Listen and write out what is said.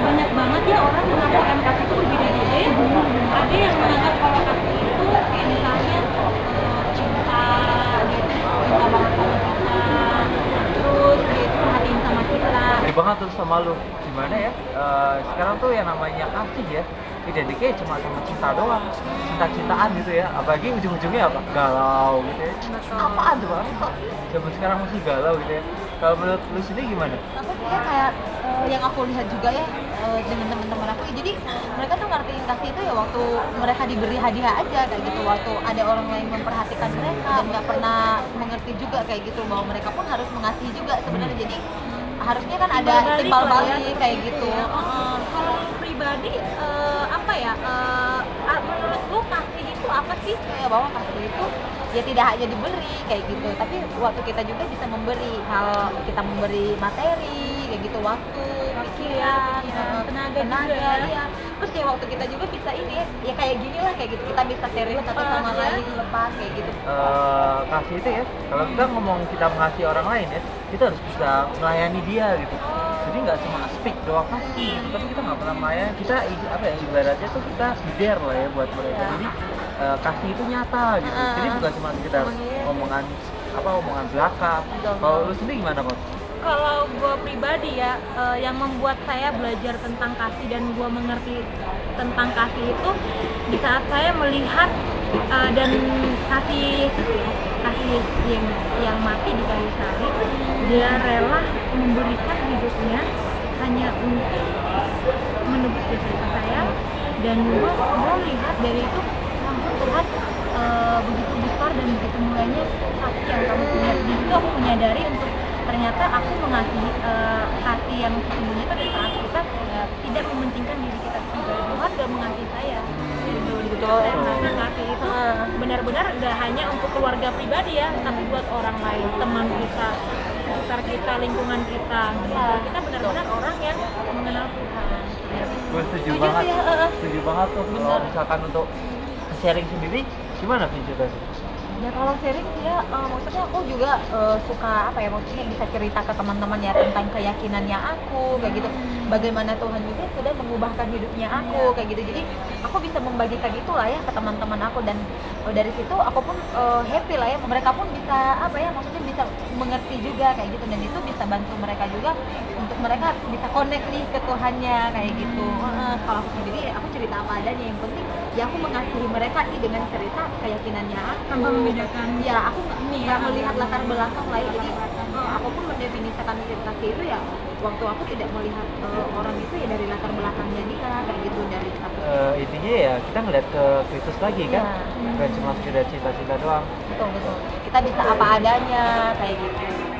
Banyak banget ya orang mengartikan kasih itu berbeda-beda. Ada yang menganggap kalau kasih itu kayak misalnya cinta gitu, cinta banget sama kita, terus gitu perhatiin sama kita. Gede banget tuh sama lu. Gimana ya? Sekarang tuh yang namanya kasih ya, identiknya cuma sama cinta doang, cinta-cintaan gitu ya. Apalagi ujung-ujungnya apa? Galau gitu ya. Apaan tuh bang? Kok zaman sekarang masih galau gitu ya? Kalau menurut lu sendiri gimana? Aku sih ya kayak yang aku lihat juga ya dengan teman-teman aku, jadi mereka tuh ngertiin kasih itu ya waktu mereka diberi hadiah aja kayak gitu, waktu ada orang lain memperhatikan mereka dan nggak pernah mengerti juga kayak gitu bahwa mereka pun harus mengasihi juga sebenarnya. Jadi harusnya kan ada timbal balik kayak gitu. Kalau pribadi apa ya? Menurut lu kasih itu apa sih? Ya bahwa kasih itu ya tidak hanya diberi kayak gitu, tapi waktu kita juga bisa memberi hal, kita memberi materi kayak gitu, waktu, pikiran, tenaga juga. ya. Terus ya waktu kita juga bisa ini ya kayak gini lah kayak gitu, kita bisa sharing satu sama lain, lepas kayak gitu. Kasih itu ya, kalau kita ngomong kita mengasihi orang lain ya, kita harus bisa melayani dia gitu. Jadi nggak cuma speak doang kasih, tapi kita nggak pernah melayani. Kita apa ya, ibaratnya tuh kita there lah ya buat mereka. Jadi kasih itu nyata gitu. Jadi bukan cuma sekedar omongan belaka. Kalau lu sendiri gimana kok? Kalau gue pribadi ya, yang membuat saya belajar tentang kasih dan gue mengerti tentang kasih itu di saat saya melihat dan kasih yang mati di kayu salib, dia rela memberikan hidupnya hanya untuk menebus dosa saya, dan gue melihat dari itu Tuhan begitu besar dan begitu mulianya kasih yang kamu punya. Di situ aku menyadari untuk ternyata aku mengasihi kasih yang sesungguhnya itu di saat kita tidak mementingkan diri kita sendiri. Tuhan udah mengasihi saya. Saya merasa kasih itu benar-benar gak hanya untuk keluarga pribadi ya, tapi buat orang lain, teman kita, sekitar kita, lingkungan kita. Kita benar-benar orang yang mengenal Tuhan. Gue setuju banget. Setuju banget tuh. Kalau misalkan untuk sharing sendiri, gimana Vin cerita sih? Ya kalau sharing ya maksudnya aku juga suka apa ya, maksudnya bisa cerita ke teman-teman ya tentang keyakinannya aku kayak gitu, bagaimana Tuhan juga sudah mengubahkan hidupnya aku kayak gitu. Jadi aku bisa membagikan itulah ya ke teman-teman aku, dan dari situ aku pun happy lah ya, mereka pun bisa apa ya, maksudnya bisa mengerti juga kayak gitu, dan itu bisa bantu mereka juga untuk mereka bisa connect nih ke Tuhannya kayak gitu. Kalau aku sendiri aku cerita apa adanya, yang penting ya aku mengasihi mereka nih dengan cerita keyakinannya aku. Tanpa membedakan. Ya aku nggak melihat latar belakang lah ya. Jadi aku pun mendefinisikan kasih itu ya waktu aku tidak melihat orang itu ya dari latar belakangnya dia kayak gitu, dari status. Intinya ya kita ngeliat ke Kristus lagi kan, bukan cuma sekedar cinta-cinta doang. Betul, kita bisa apa adanya kayak gitu.